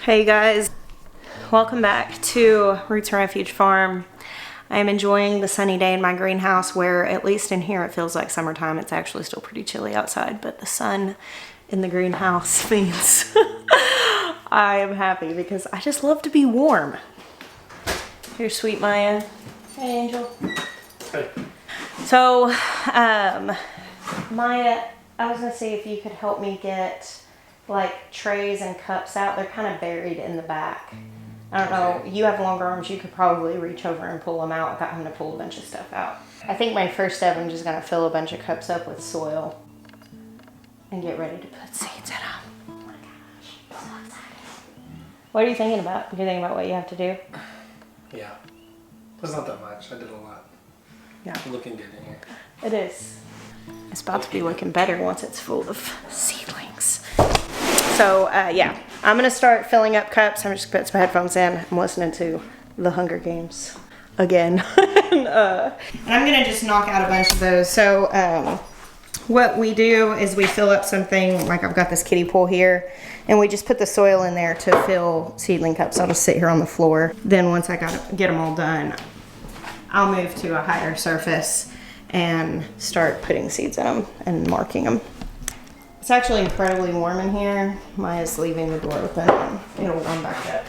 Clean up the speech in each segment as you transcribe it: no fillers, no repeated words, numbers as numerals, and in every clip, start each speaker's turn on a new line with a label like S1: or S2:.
S1: Hey guys, welcome back to Roots Refuge Farm. I am enjoying the sunny day in my greenhouse where, at least in here, it feels like summertime. It's actually still pretty chilly outside, but the sun in the greenhouse means I am happy because I just love to be warm. Here's sweet Maya. Hey Angel.
S2: Hey.
S1: So, Maya, I was gonna see if you could help me get like trays and cups out. They're kind of buried in the back. I don't know, you have longer arms, you could probably reach over and pull them out without having to pull a bunch of stuff out. I think my first step, I'm just gonna fill a bunch of cups up with soil and get ready to put seeds in them. Oh my gosh, I'm so excited. What are you thinking about? You're thinking about what you have to do?
S2: Yeah, it's not that much. I did a lot.
S1: Yeah.
S2: It's looking good in here.
S1: It is. It's about to be looking better once it's full of seedlings. So yeah, I'm gonna start filling up cups. I'm just gonna put some headphones in. I'm listening to the Hunger Games again. and I'm gonna just knock out a bunch of those. So what we do is we fill up something, like I've got this kiddie pool here, and we just put the soil in there to fill seedling cups. I'll just sit here on the floor. Then once I get them all done, I'll move to a higher surface and start putting seeds in them and marking them. It's actually incredibly warm in here. Maya's leaving the door open and it'll warm back up.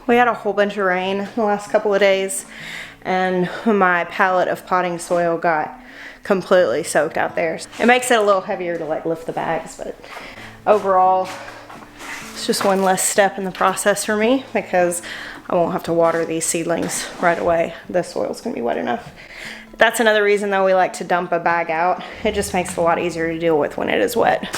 S1: We had a whole bunch of rain the last couple of days, and my pallet of potting soil got completely soaked out there. It makes it a little heavier to like lift the bags, but overall, it's just one less step in the process for me because I won't have to water these seedlings right away. The soil's gonna be wet enough. That's another reason though we like to dump a bag out. It just makes it a lot easier to deal with when it is wet.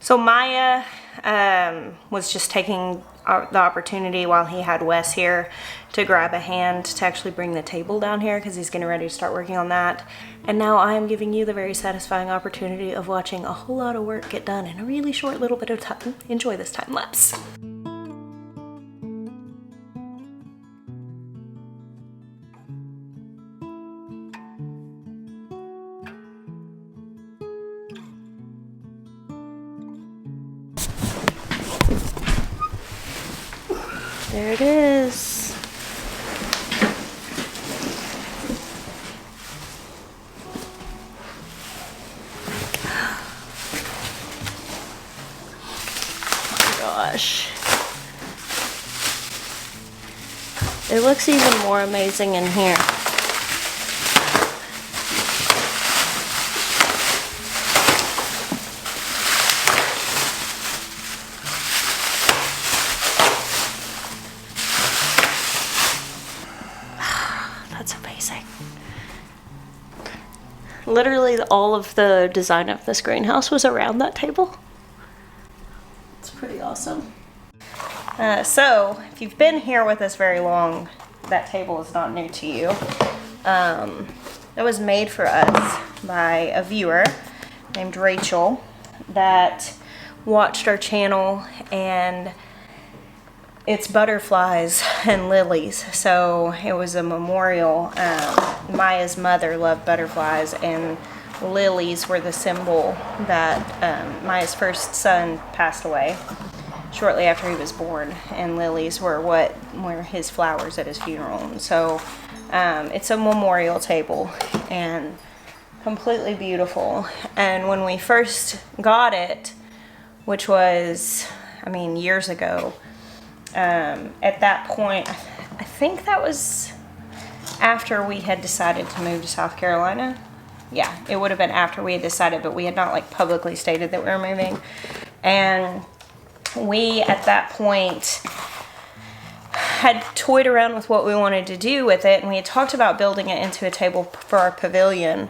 S1: So Maya was just taking the opportunity while he had Wes here to grab a hand to actually bring the table down here because he's getting ready to start working on that. And now I am giving you the very satisfying opportunity of watching a whole lot of work get done in a really short little bit of time. Enjoy this time lapse. There it is. Oh my gosh. It looks even more amazing in here. That's amazing. Literally all of the design of this greenhouse was around that table. It's pretty awesome. So if you've been here with us very long, that table is not new to you. It was made for us by a viewer named Rachel that watched our channel, and it's butterflies and lilies, so it was a memorial. Maya's mother loved butterflies, and lilies were the symbol that Maya's first son passed away shortly after he was born, and lilies were his flowers at his funeral. And so it's a memorial table and completely beautiful. And when we first got it, which was, I mean, years ago, at that point, I think that was after we had decided to move to South Carolina. Yeah, it would have been after we had decided, but we had not like publicly stated that we were moving. And we, at that point, had toyed around with what we wanted to do with it, and we had talked about building it into a table for our pavilion.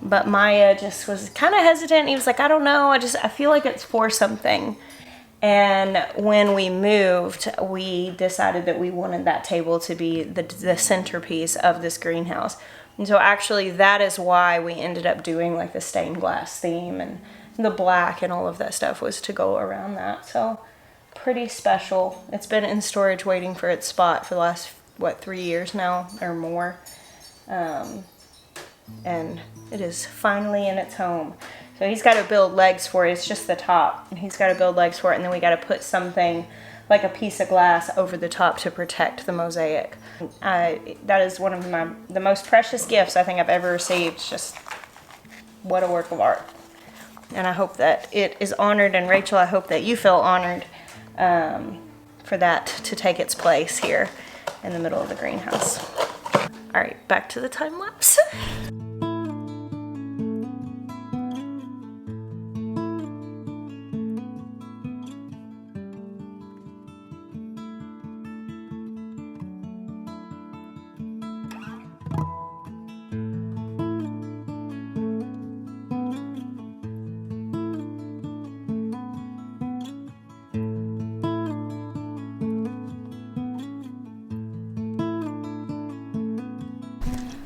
S1: But Maya just was kind of hesitant. He was like, I don't know, I feel like it's for something. And when we moved, we decided that we wanted that table to be the centerpiece of this greenhouse. And so actually that is why we ended up doing like the stained glass theme, and the black and all of that stuff was to go around that. So pretty special. It's been in storage waiting for its spot for the last, 3 years now or more. And it is finally in its home. So he's got to build legs for it. It's just the top. And he's got to build legs for it, and then we got to put something like a piece of glass over the top to protect the mosaic. That is one of the most precious gifts I think I've ever received. It's just what a work of art. And I hope that it is honored, and Rachel, I hope that you feel honored for that to take its place here in the middle of the greenhouse. All right, back to the time lapse.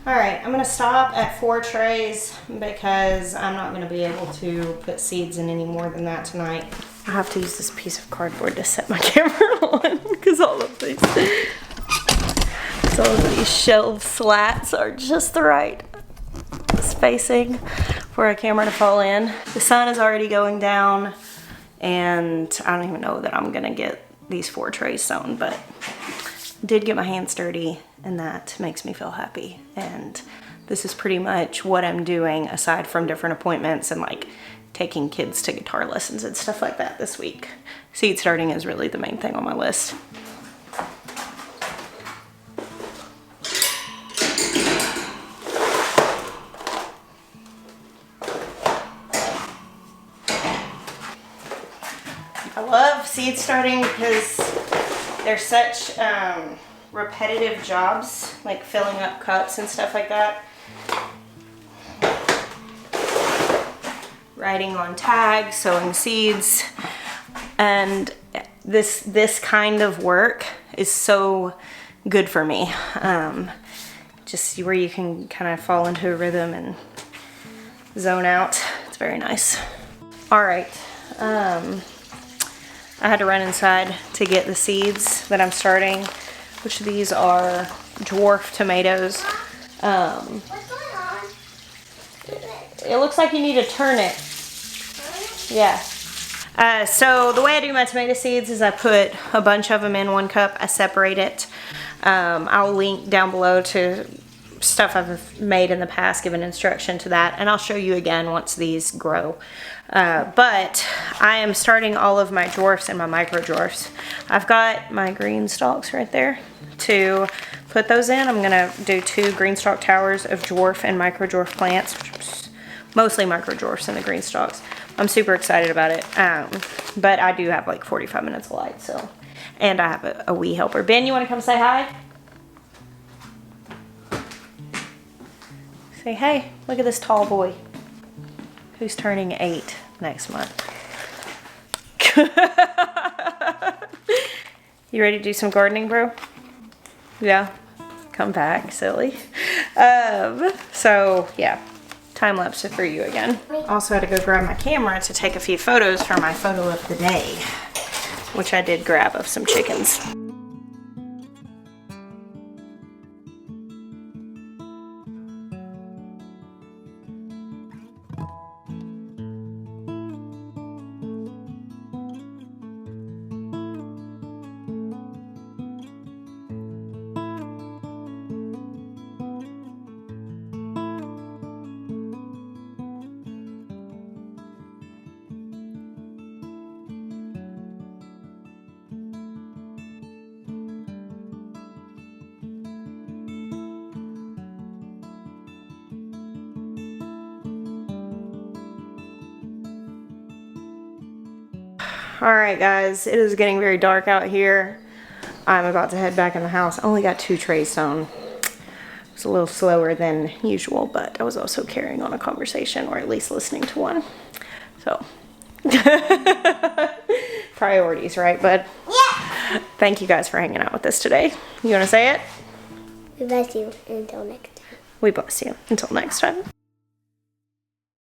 S1: All right, I'm gonna stop at 4 trays because I'm not gonna be able to put seeds in any more than that tonight. I have to use this piece of cardboard to set my camera on because all of these shelf slats are just the right spacing for a camera to fall in. The sun is already going down, and I don't even know that I'm gonna get these 4 trays sewn, but did get my hands dirty, and that makes me feel happy. And this is pretty much what I'm doing aside from different appointments and like taking kids to guitar lessons and stuff like that this week. Seed starting is really the main thing on my list. I love seed starting because they're such repetitive jobs, like filling up cups and stuff like that. Writing on tags, sowing seeds, and this kind of work is so good for me. Just where you can kind of fall into a rhythm and zone out. It's very nice. All right. I had to run inside to get the seeds that I'm starting, which these are dwarf tomatoes.
S3: What's going on?
S1: It looks like you need to turn it. Yeah. So the way I do my tomato seeds is I put a bunch of them in 1 cup. I separate it. I'll link down below to stuff I've made in the past, give an instruction to that, and I'll show you again once these grow. But I am starting all of my dwarfs and my micro dwarfs. I've got my green stalks right there to put those in. I'm gonna do 2 green stalk towers of dwarf and micro dwarf plants, mostly micro dwarfs in the green stalks. I'm super excited about it. But I do have like 45 minutes of light, so, and I have a wee helper. Ben, you wanna come say hi? Say, hey, look at this tall boy who's turning 8 next month. You ready to do some gardening, bro? Yeah, come back, silly. So yeah, time lapse for you again. Also had to go grab my camera to take a few photos for my photo of the day, which I did grab of some chickens. All right, guys, it is getting very dark out here. I'm about to head back in the house. I only got 2 trays done. It was a little slower than usual, but I was also carrying on a conversation, or at least listening to one. So, priorities, right, bud?
S3: Yeah.
S1: Thank you guys for hanging out with us today. You want to say it?
S3: We bless you until next time.
S1: We bless you. Until next time.